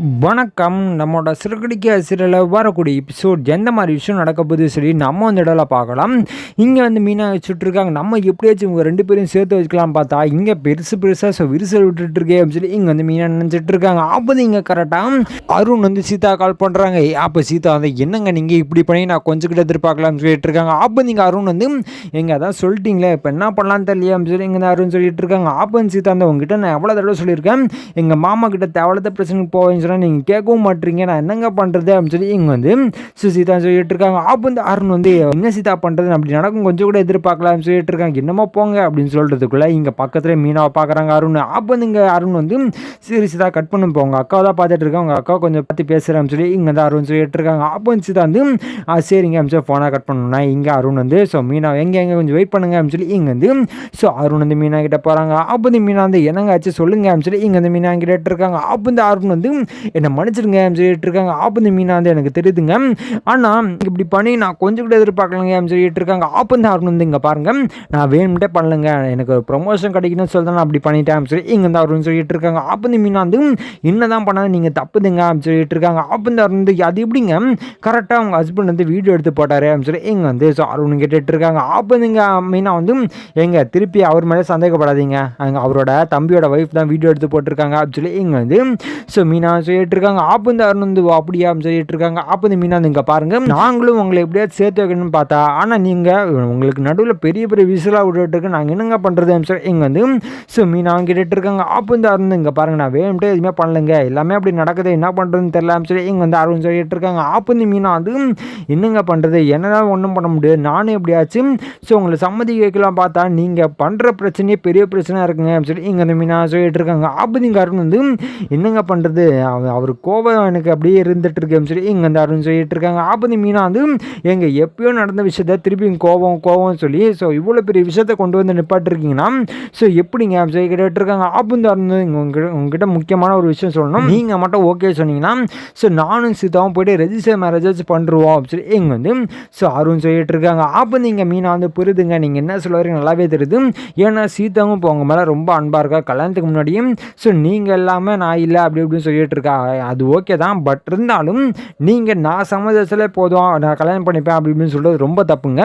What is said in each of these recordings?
வணக்கம். நம்மளோட சிறுகடிக்க சீரியலில் வரக்கூடிய எபிசோட் எந்த மாதிரி விஷயம் நடக்க போகுது சரி நம்ம வந்து இடத்துல பார்க்கலாம். இங்கே வந்து மீனா வச்சுட்ருக்காங்க. நம்ம எப்படியாச்சும் இவங்க 2 பேரையும் சேர்த்து வச்சுக்கலாம் பார்த்தா இங்கே பெருசாக விரிசல் விட்டுட்டுருக்கே அப்படின்னு சொல்லி இங்கே வந்து மீனா நினச்சிட்டு இருக்காங்க. அப்போ இங்கே கரெக்டாக அருண் வந்து சீதா கால் பண்ணுறாங்க. அப்போ சீதா வந்து என்னங்க நீங்கள் இப்படி பண்ணி நான் கொஞ்சம் கிட்ட எதிர்பார்க்கலாம்னு சொல்லிட்டு இருக்காங்க. அப்போ நீங்கள் அருண் வந்து எங்கே அதான் சொல்லிட்டீங்களே இப்போ என்ன பண்ணலான்னு தெரியல அப்படின்னு சொல்லி இங்கே அருண் சொல்லிட்டு இருக்காங்க. அப்போ சீதா வந்து உங்ககிட்ட நான் எவ்வளோ தடவை சொல்லியிருக்கேன் எங்கள் மாமா கிட்ட தேவையில்லாத பிரச்சனைக்கு போவேன்னு சொன்னால் நீங்கள் கேட்கவும் மாட்டீங்க, நான் என்னங்க பண்ணுறது அப்படின்னு சொல்லி இங்கே வந்து சீதா சொல்லிட்டு இருக்காங்க. அப்போ வந்து அருண் வந்து என்ன சீதா பண்ணுறது அப்படி நடக்கும் கொஞ்சம் கூட எதிர்பார்க்கலாம்னு சொல்லிட்டு இருக்காங்க. என்னமோ போங்க அப்படின்னு சொல்கிறதுக்குள்ளே இங்கே பக்கத்தில் மீனாவை பார்க்குறாங்க அருண். அப்போ வந்து இங்கே அருண் வந்து சரி சீதா கட் பண்ண போங்க, அக்காவை தான் பார்த்துட்டு இருக்கேன், உங்கள் அக்கா கொஞ்சம் பார்த்து பேசுகிறேன்னு சொல்லி இங்கே தான் அருண் சொல்லிட்டு இருக்காங்க. அப்போ சீதா வந்து சரிங்க அப்படின்னு சொல்லி ஃபோனாக கட் பண்ணணும்னா இங்கே அருண் வந்து மீனா எங்கே கொஞ்சம் வெயிட் பண்ணுங்க அப்படின்னு சொல்லி இங்கே வந்து அருண் வந்து மீனா கிட்ட போகிறாங்க. அப்போ வந்து மீனா வந்து என்னங்க ஆச்சு சொல்லுங்க அப்படின்னு சொல்லி இங்கே வந்து மீனா கிட்ட இருக்காங்க. அப்போ வந்து அருண் வந்து என்னை மன்னிச்சிருங்க சொல்லிட்டு இருக்காங்க. அப்போ இந்த மீனா வந்து எனக்கு தெரியுதுங்க, ஆனால் இப்படி பண்ணி நான் கொஞ்சம் கூட எதிர்பார்க்கலங்க சொல்லிட்டு இருக்காங்க. அப்போ இந்த அருண் வந்து இங்கே பாருங்க நான் வேணும்ட்டே பண்ணலங்க, எனக்கு ஒரு ப்ரொமோஷன் கிடைக்கணும்னு சொல்லி தான் நான் அப்படி பண்ணிட்டேன் சொல்லி இங்கே வந்து அருண் சொல்லிட்டு இருக்காங்க. அப்போ இந்த மீனா வந்து என்னதான் பண்ணாது நீங்கள் தப்புதுங்க அப்படின்னு சொல்லிட்டு இருக்காங்க. அப்போ இந்த அருண் வந்து அது எப்படிங்க கரெக்டாக அவங்க ஹஸ்பண்ட் வந்து வீடியோ எடுத்து போட்டாரு அப்படின்னு சொல்லி இங்கே வந்து அருண் கேட்டுட்டு இருக்காங்க. அப்போ நீங்கள் மீனா வந்து எங்க திருப்பி அவர் மேலே சந்தேகப்படாதீங்க, அங்கே அவரோட தம்பியோட ஒய்ஃப் தான் வீடியோ எடுத்து போட்டிருக்காங்க அப்படின்னு சொல்லி இங்கே வந்து மீனா சொல்லிட்டு இருக்காங்க. அப்போ இந்த அருண் வந்து அப்படியா சொல்லிட்டு இருக்காங்க. அப்போ இந்த மீனா இங்கே பாருங்க நாங்களும் உங்களை எப்படியாவது சேர்த்து வைக்கணும்னு பார்த்தா ஆனால் நீங்கள் உங்களுக்கு நடுவில் பெரிய விசிலாக விட்டுட்டு இருக்கு, நாங்கள் என்னங்க பண்ணுறது இங்கே வந்து மீனா கேட்டுட்டு இருக்காங்க. அப்போ இந்த அருண் இங்கே பாருங்க நான் வேணும்ட்டே எதுவுமே பண்ணலைங்க, எல்லாமே அப்படி நடக்குது, என்ன பண்ணுறதுன்னு தெரியல சொல்லி இங்கே வந்து அருண் சொல்லிட்டு இருக்காங்க. அப்போ இந்த மீனா வந்து என்னங்க பண்ணுறது, என்னதான் ஒன்றும் பண்ண முடியாது, நானும் எப்படியாச்சும் உங்களை சம்மதி வைக்கலாம் பார்த்தா நீங்கள் பண்ணுற பிரச்சனையே பெரிய பிரச்சனையாக இருக்குங்க சொல்லி இங்கே வந்து மீனா சொல்லிட்டு இருக்காங்க. அப்போ நீங்கள் அருண் வந்து என்னங்க பண்ணுறது, அவர் கோபம் எனக்கு அப்படியே இருந்துட்டு இருக்கேன்னு சொல்லி இங்கே வந்து அருண் சொல்லிட்டு இருக்காங்க. அப்போ இந்த மீனா வந்து எங்கள் எப்பயோ நடந்த விஷயத்த திருப்பி கோபம் சொல்லி இவ்வளோ பெரிய விஷயத்த கொண்டு வந்து நிப்பாட்டிருக்கீங்கன்னா எப்படிங்க சொல்லி கேட்டுருக்காங்க. அப்போ இந்த அருண் உங்ககிட்ட முக்கியமான ஒரு விஷயம் சொல்லணும், நீங்கள் மட்டும் ஓகே சொன்னீங்கன்னா நானும் சீதாவும் போய்ட்டு ரெஜிஸ்டர் மேரேஜ் பண்ணுருவோம் சொல்லி இங்கே வந்து அருண் சொல்லிட்டு இருக்காங்க. அப்போ நீங்கள் மீனா வந்து புரியுதுங்க, நீங்கள் என்ன சொல்லுவாரு நல்லாவே தெரியுது, ஏன்னா சீதாவும் இப்போ உங்கள் மேலே ரொம்ப அன்பாக இருக்கா, கல்யாணத்துக்கு முன்னாடியும் நீங்கள் எல்லாமே நான் இல்லை அப்படி இப்படின்னு சொல்லிட்டு இருக்கா, அது ஓகே தான், பட் இருந்தாலும் நீங்கள் நான் சம்மதத்தில் போதும் நான் கல்யாணம் பண்ணிப்பேன் அப்படி இப்படின்னு சொல்கிறது ரொம்ப தப்புங்க.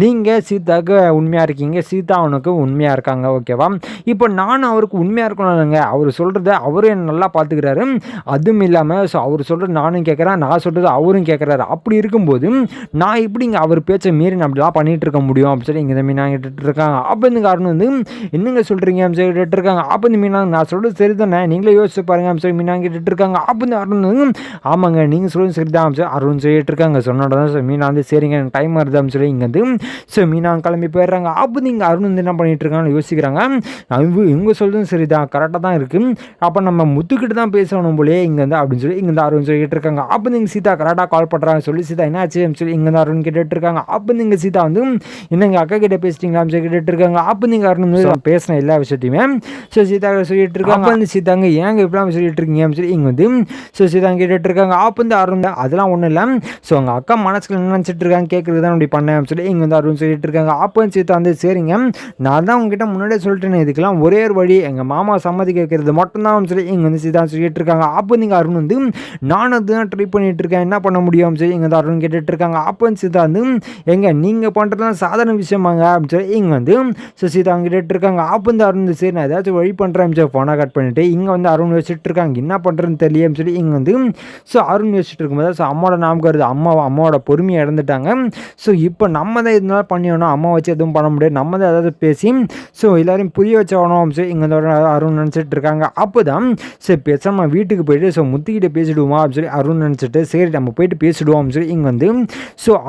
நீங்கள் சீதாவுக்கு உண்மையாக இருக்கீங்க, சீதா அவனுக்கு உண்மையாக இருக்காங்க, ஓகேவா. இப்போ நானும் அவருக்கு உண்மையாக இருக்கணும்ங்க, அவர் சொல்கிறத அவரும் என்ன நல்லா பார்த்துக்கிறாரு, அதுவும் இல்லாமல் அவர் சொல்கிறது நானும் கேட்குறேன், நான் சொல்கிறது அவரும் கேட்குறாரு, அப்படி இருக்கும்போது நான் இப்படிங்க அவர் பேச்சை மீறி நான் அப்படிலாம் பண்ணிகிட்டு இருக்க முடியும் அப்படின்னு சொல்லி இங்கே மீனா கேட்டுட்டு இருக்காங்க. அப்போ இந்த காரணம் வந்து என்னங்க சொல்கிறீங்க அப்படின்னு சொல்லி கேட்டு இருக்காங்க. அப்போ இந்த மீனா நான் சொல்கிறது சரி தானே, நீங்களே யோசிச்சு பாருங்க அப்படின்னு சொல்லி மீனா கேட்டுட்டு இருக்காங்க. அப்போ இந்த அருண் ஆமாங்க நீங்கள் சொல்லுங்க சரி தான் அருண் சொல்லிட்டு இருக்காங்க. சொன்னோட தான் மீனா வந்து சரிங்க எனக்கு டைம் வருது அப்படின்னு சொல்லி இங்கே வந்து மீனா கிளம்பி போயிடுறாங்க. அப்போ இங்கே அருண் வந்து என்ன பண்ணிட்டு இருக்காங்கன்னு யோசிக்கிறாங்க. இவங்க சொல்றதும் சரி தான், கரெக்டாக தான் இருக்குது, அப்போ நம்ம முத்துக்கிட்டு தான் பேசணும் போலே இங்கே வந்து அப்படின்னு சொல்லி இங்கே வந்து அருண் சொல்லிட்டு இருக்காங்க. அப்போ நீங்கள் சீதா கரெக்டாக கால் பண்ணுறாங்க சொல்லி சீதா என்ன ஆச்சு சொல்லி இங்கே வந்து அருண் கேட்டுட்டு இருக்காங்க. அப்போ நீங்கள் சீதா வந்து என்னங்க அக்கா கிட்ட பேசிட்டீங்களா சொல்லி கேட்டுட்டு இருக்காங்க. அப்போ நீங்கள் அருண் வந்து பேசின எல்லா விஷயத்தையுமே சீதா சொல்லிட்டு இருக்காங்க. அப்போ வந்து சீதாங்க ஏங்க இப்படிலாம் சொல்லிட்டு இருக்கீங்க சொல்லி இங்கே வந்து சீதா கேட்டுட்டு இருக்காங்க. அப்போ வந்து அருண் அதெல்லாம் ஒன்றும் இல்லை, உங்கள் அக்கா மனசுக்கு என்ன நினச்சிட்டு இருக்காங்க கேட்குறது தான் அப்படி பண்ணேன் சொல்லி இங்கே வந்து அருண் சொல்லிட்டு இருக்காங்க. அப்போ சீதா வந்து சரிங்க நான் தான் உங்ககிட்ட முன்னாடியே சொல்லிட்டேன், இதுக்கெல்லாம் ஒரே ஒரு வழி எங்கள் மாமா சம்மதி கேட்கறது மட்டும்தான் சொல்லி இங்கே வந்து சீதா சொல்லிட்டு இருக்காங்க. அப்போ நீங்கள் அருண் வந்து நானும் அதுதான் ட்ரை பண்ணிட்டு இருக்கேன், என்ன பண்ண முடியும் சொல்லி இங்கே வந்து அருண் கேட்டுட்டு இருக்காங்க. அப்போ சீதா வந்து எங்க நீங்கள் பண்ணுறதுலாம் சாதாரண விஷயமாங்க அப்படின்னு சொல்லி இங்கே வந்து சீதா கேட்டுட்டு இருக்காங்க. அப்போ வந்து அருண் சரி நான் ஏதாச்சும் வழி பண்ணுறேன் சொல்லி ஃபோனை கட் பண்ணிவிட்டு இங்கே வந்து அருண் வச்சுட்டு இருக்காங்க. என்ன பண்ணுறதுன்னு தெரியலன்னு சொல்லி இங்கே வந்து அருண் வச்சுட்டு இருக்கும்போது அம்மாவோட ஞாபகம் வருது, அம்மாவோட பொறுமையை இழந்துட்டாங்க, இப்போ நம்ம தான் இதனால பண்ணிடணும், அம்மா வச்சு எதுவும் பண்ண முடியாது, நம்ம தான் ஏதாவது பேசி எல்லாரையும் புரிய வச்சோம் சொல்லி இங்கே அருண் நினச்சிட்டு இருக்காங்க. அப்போ தான் சரி பேசாம வீட்டுக்கு போயிட்டு முத்துக்கிட்ட பேசிடுவோமா அப்படின்னு சொல்லி அருண் நினச்சிட்டு சரி நம்ம போயிட்டு பேசிடுவோம் சொல்லி இங்கே வந்து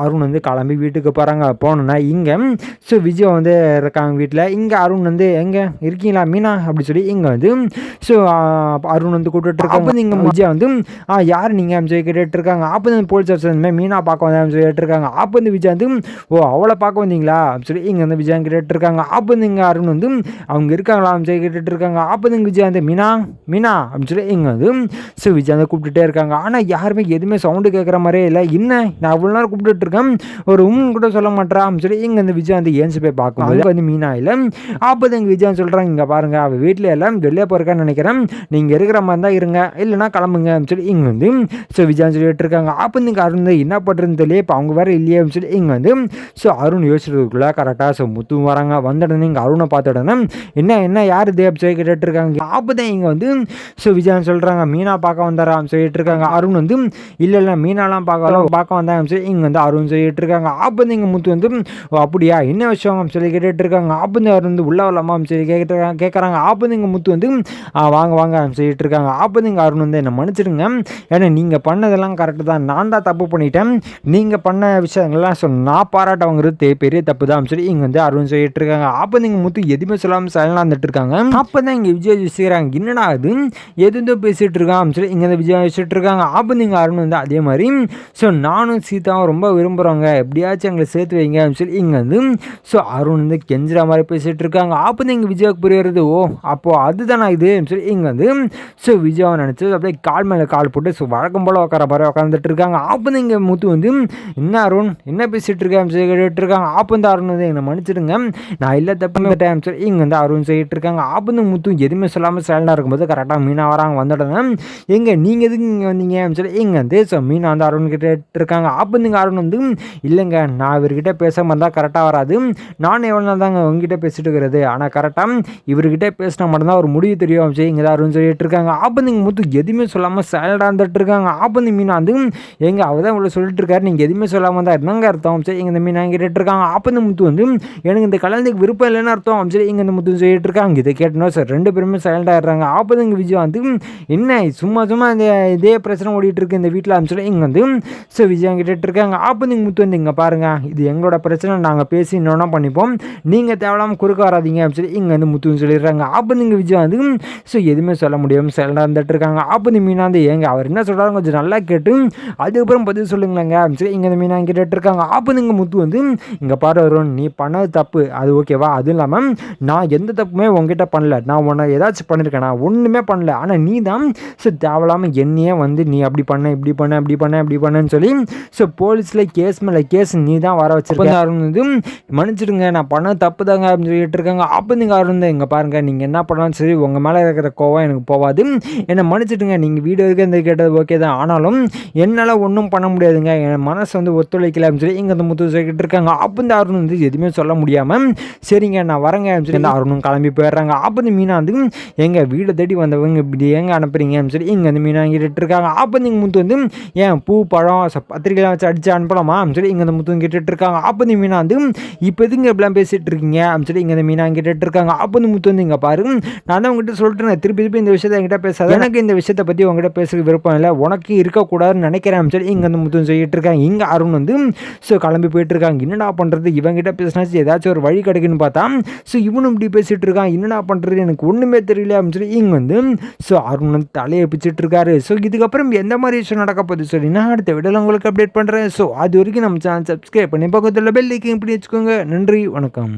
அருண் வந்து கிளம்பி வீட்டுக்கு போகிறாங்க. போனோன்னா இங்கே விஜய் வந்து இருக்காங்க வீட்டில். இங்கே அருண் வந்து எங்கே இருக்கீங்களா மீனா அப்படி சொல்லி இங்கே வந்து அருண் வந்து கூப்பிட்டு இருக்காங்க. அப்போ இங்கே விஜய் வந்து யார் நீங்கள் அப்படின்னு சொல்லி கேட்டுட்டு இருக்காங்க. அப்போ வந்து போலீஸ் ஆஃபீஸர் மீனா பார்க்க வந்தேன் சொல்லி கேட்டுருக்காங்க. அப்போ வந்து விஜய் வந்து அவளை பார்க்க வந்தீங்களா அப்படின்னு சொல்லி இங்கே வந்து விஜய் கேட்டுட்டு இருக்காங்க. அப்போ வந்து இங்கே அருண் வந்து அவங்க இருக்காங்களா அப்படின்னு சொல்லி கேட்டுட்டு இருக்காங்க. அப்போ வந்து விஜய் வந்து மீனா அப்படின்னு சொல்லி இங்கே வந்து விஜய் வந்து கூப்பிட்டுட்டே இருக்காங்க. ஆனால் யாருமே எதுவுமே சவுண்டு கேட்குற மாதிரியே இல்லை, என்ன நான் அவ்வளோ நேரம் கூப்பிட்டுட்டு இருக்கேன் ஒரு கூட சொல்ல மாட்டேறா அப்படின்னு சொல்லி இங்கே வந்து விஜய் வந்து ஏன்ச்சு போய் பார்க்கும் வந்து மீனா இல்லை. அப்போ தான் விஜய் சொல்கிறாங்க இங்கே பாருங்க அவள் வீட்டில் எல்லாம் வெளியே போயிருக்கான்னு நினைக்கிறேன், நீங்கள் இருக்கிற மாதிரி தான் இருங்க, இல்லைனா கிளம்புங்க அப்படின்னு சொல்லி இங்கே வந்து ஸோ விஜயான்னு சொல்லிட்டு இருக்காங்க. அப்போ இங்கே அருண் என்ன பண்ணுறதுன்னு தெரியல, இப்போ அவங்க வேறு இல்லையே அப்படின்னு சொல்லி இங்கே வந்து ஸோ அருண் யோசிச்சுருக்குள்ள கரெக்டாக ஸோ முத்து வராங்க. வந்த உடனே இங்கே அருணை பார்த்த உடனே என்ன யார் இது அப்படின்னு சொல்லி கேட்டுட்டு இருக்காங்க. அப்போ தான் இங்கே வந்து ஸோ விஜயான்னு சொல்கிறாங்க மீனா பார்க்க வந்தாரான்னு சொல்லிட்டு இருக்காங்க. அருண் வந்து இல்லை மீனாலாம் பார்க்க வந்தாங்க சொல்லி இங்கே வந்து அருண் சொல்லிட்டு இருக்காங்க. அப்போ வந்து இங்கே முத்து வந்து அப்படியா என்ன விஷயம் சொல்லி கேட்டுட்டு இருக்காங்க. அப்போ வந்து அவர் வந்து உள்ள வரலாமா சொல்லி கேட்குறாங்க. அப்போ வந்து இங்கே முத்து வந்து வாங்க சொல்லிட்டு இருக்காங்க. அப்போ வந்து இங்கே அருண் வந்து என்னை மன்னிச்சிடுங்க, ஏன்னா நீங்கள் பண்ணதெல்லாம் கரெக்டு தான், நான் தான் தப்பு பண்ணிட்டேன், நீங்கள் பண்ண விஷயங்கள்லாம் நான் பாராட்ட வாங்குறது பெரிய தப்பு தான் சொல்லி இங்கே வந்து அருண் சொல்லிட்டு இருக்காங்க. அப்போ நீங்கள் முத்து எதுவுமே சொல்லாமல் சைலண்டாக வந்துட்டு இருக்காங்க. அப்போ தான் இங்கே விஜய் யோசிக்கிறாங்க, என்னடா அது எதுவும் பேசிகிட்டு இருக்கான் சொல்லி இங்கே விஜய் யோசிச்சுட்டு இருக்காங்க. அப்போ நீங்கள் அருண் வந்து அதே மாதிரி ஸோ நானும் சீதாவும் ரொம்ப விரும்புகிறவங்க, எப்படியாச்சும் எங்களை சேர்த்து வைங்க அப்படின்னு சொல்லி இங்கே வந்து ஸோ அருண் வந்து கெஞ்சுற மாதிரி பேசிகிட்டு இருக்காங்க. அப்போ தான் இங்கே விஜயாவுக்கு புரியுறது, ஓ அப்போது அதுதானா இது சொல்லி இங்கே வந்து ஸோ விஜயாவை நினச்சி அப்படியே கால் மேலே கால் போட்டு ஸோ வழக்கம் போல் உட்கார மாதிரி உட்காந்துட்டு இருக்காங்க. அப்போ தான் இங்கே முத்து வந்து என்ன அருண் என்ன பேசிகிட்டு இருக்கேன் சொல்லி கேட்டுட்டு இருக்காங்க. அப்போ வந்து அருண் வந்து என்னை மன்னிச்சிடுங்க, நான் இல்லை தப்பு டைம் சொல்லி இங்கே வந்து அருண் சொல்லிட்டு இருக்காங்க. அப்போ வந்து முத்து எதுவுமே சொல்லாமல் சைலண்டாக இருக்கும்போது கரெக்டாக மீனா வராங்க. வந்துடுங்க எங்கே நீங்கள் எதுக்கு இங்கே வந்தீங்க அப்படின்னு சொல்லி இங்கே வந்து ஸோ மீனா வந்து அருண் கிட்ட இருக்காங்க. அப்போ வந்து அருண் வந்து இல்லைங்க நான் இவர்கிட்ட பேசாமல் இருந்தால் கரெக்டாக வராது, நானும் எவ்வளோ நாள் தாங்க உங்ககிட்ட பேசிட்டு இருக்கிறது, ஆனால் கரெக்டாக இவர்கிட்ட பேசினா மட்டும்தான் ஒரு முடிவு தெரியும் அப்படின்னு இங்கே தான் அருண் சொல்லிட்டு இருக்காங்க. அப்போ நீங்கள் முத்து எதுவுமே சொல்லாமல் சைலண்டாக இருந்துட்டு இருக்காங்க. அப்போ வந்து மீனா வந்து எங்கே அவர் தான் இவ்வளோ சொல்லிட்டு இருக்காரு, நீங்கள் எதுவுமே சொல்லாமல் தான் இருந்தாங்க அர்த்தம் சரி இங்கே இந்த மீனா கேட்டுட்டு இருக்காங்க. அப்போ இந்த முத்து வந்து எனக்கு இந்த கல்யாணத்துக்கு விருப்பம் இல்லைன்னு அர்த்தம் சரி இங்கே இந்த முத்து சொல்லிட்டு இருக்காங்க. இதை கேட்டணும் சார் ரெண்டு பேருமே சைலண்டாக இருக்காங்க. அப்போ இங்கே விஜய் வந்து என்ன சும்மா இந்த இதே பிரச்சனை ஓடிட்டு இருக்கு இந்த வீட்டில் சொல்லி இங்கே வந்து ஸோ விஜயம் கேட்டுட்டு இருக்காங்க. அப்போ நீங்கள் முத்து வந்து இங்கே பாருங்கள், இது எங்களோட பிரச்சனை, நாங்கள் பேசி இன்னொன்னா பண்ணிப்போம், நீங்கள் தேவையில்லாமல் குறுக்க வராதிங்க அப்படின்னு சொல்லி இங்கே வந்து முத்துன்னு சொல்லிடுறாங்க. அப்போ நீங்கள் விஜய் வந்து ஸோ எதுவுமே சொல்ல முடியாமல் சைலண்டாக இருந்துட்டு இருக்காங்க. அப்போ இந்த மீனா வந்து ஏங்க அவர் என்ன சொல்கிறாங்க கொஞ்சம் நல்லா கேட்டு அதுக்கப்புறம் பதில் சொல்லுங்களேங்க அப்படின்னு சொல்லி இங்கே இந்த மீனா கேட்டுட்டு இருக்காங்க. அப்போ நீங்கள் முத்து வந்து இங்கே பாரு வருண், நீ பண்ணது தப்பு அது ஓகேவா, அதுவும் இல்லாமல் நான் எந்த தப்புமே உங்ககிட்ட பண்ணல, நான் உன்னை ஏதாச்சும் பண்ணியிருக்கேன், நான் ஒன்றுமே பண்ணல, ஆனால் நீ தான் ஸோ தேவையில்லாமல் என்னையே வந்து நீ அப்படி பண்ண இப்படி பண்ணேன்னு சொல்லி ஸோ போலீஸில் கேஸ் மேலே கேஸ் நீ தான் வர வச்சிருக்க, வந்து மன்னிச்சிடுங்க நான் பண்ணது தப்பு தாங்க அப்படின்னு சொல்லிட்டு இருக்காங்க. அப்போ நீங்கள் அருண் இங்கே பாருங்கள், நீங்கள் என்ன பண்ணாலும் சரி உங்கள் மேலே இருக்கிற கோவம் எனக்கு போகாது, என்னை மன்னிச்சிடுங்க, நீங்கள் வீடியோ இருக்க இந்த கேட்டது ஓகே தான், ஆனாலும் என்னால் ஒன்றும் பண்ண முடியாதுங்க, என் மனசு வந்து ஒத்துழைக்கல அப்படின்னு சொல்லி இங்கே அந்த முத்து சொல்லிக்கிட்டு இருக்காங்க. அப்போ இந்த அருண் வந்து எதுவுமே சொல்ல முடியாமல் சரிங்க நான் வரேங்க அப்படின்னு சொல்லி அருணும் கிளம்பி போயிடுறாங்க. அப்போ இந்த மீனா வந்து எங்கள் வீடை தேடி வந்தவங்க இப்படி எங்கே அனுப்புறீங்க அப்படின்னு சொல்லி இங்கே வந்து மீனா கேட்டுட்டு இருக்காங்க. அப்போ இந்த முத்து வந்து ஏன் பூ பழம் பத்திரிக்கைலாம் வச்சு அடிச்சு அனுப்பலாமா அப்படின்னு சொல்லி இங்கே அந்த முத்து கேட்டுட்டு இருக்காங்க. அப்போ இந்த மீனா வந்து இப்போ எதுங்க இப்படிலாம் பேசிகிட்டு இருக்கீங்க அப்படின்னு சொல்லி இங்கே இந்த மீனா கேட்டுட்டு இருக்காங்க. அப்போ இந்த முத்து வந்து இங்கே பாரு, நான் தான் உங்ககிட்ட சொல்லிட்டு திருப்பி இந்த விஷயத்தை என்கிட்ட பேசாத, எனக்கு இந்த விஷயத்தை பற்றி உங்ககிட்ட பேசுறது விருப்பம் இல்லை, உனக்கு இருக்கக்கூடாதுன்னு நினைக்கிறேன் சொல்லி இங்கே வந்து முத்து சொல்லிட்டு இருக்காங்க. இங்கே அருண் வந்து ஸோ கிளம்பி போயிட்டு இருக்காங்க. என்னடா பண்ணுறது, இவங்ககிட்ட பேசினாச்சு ஏதாச்சும் ஒரு வழி கிடைக்குன்னு பார்த்தா ஸோ இவனும் இப்படி பேசிகிட்டு இருக்கான், என்னடா பண்ணுறது எனக்கு ஒன்றுமே தெரியல அப்படின்னு சொல்லி இங்கே வந்து ஸோ அருண் வந்து தலையை பிச்சுட்டு இருக்காரு. ஸோ இதுக்கப்புறம் எந்த மாதிரி விஷயம் நடக்க போகுது சொல்லி நான் அடுத்த வீடியோவில் உங்களுக்கு அப்டேட் பண்ணுறேன். ஸோ அது வரைக்கும் நம்ம சேனல் சப்ஸ்கிரைப் பண்ணி பக்கத்தில் பெல் ஐக்கன் இப்படி வச்சுக்கோங்க. நன்றி, வணக்கம்.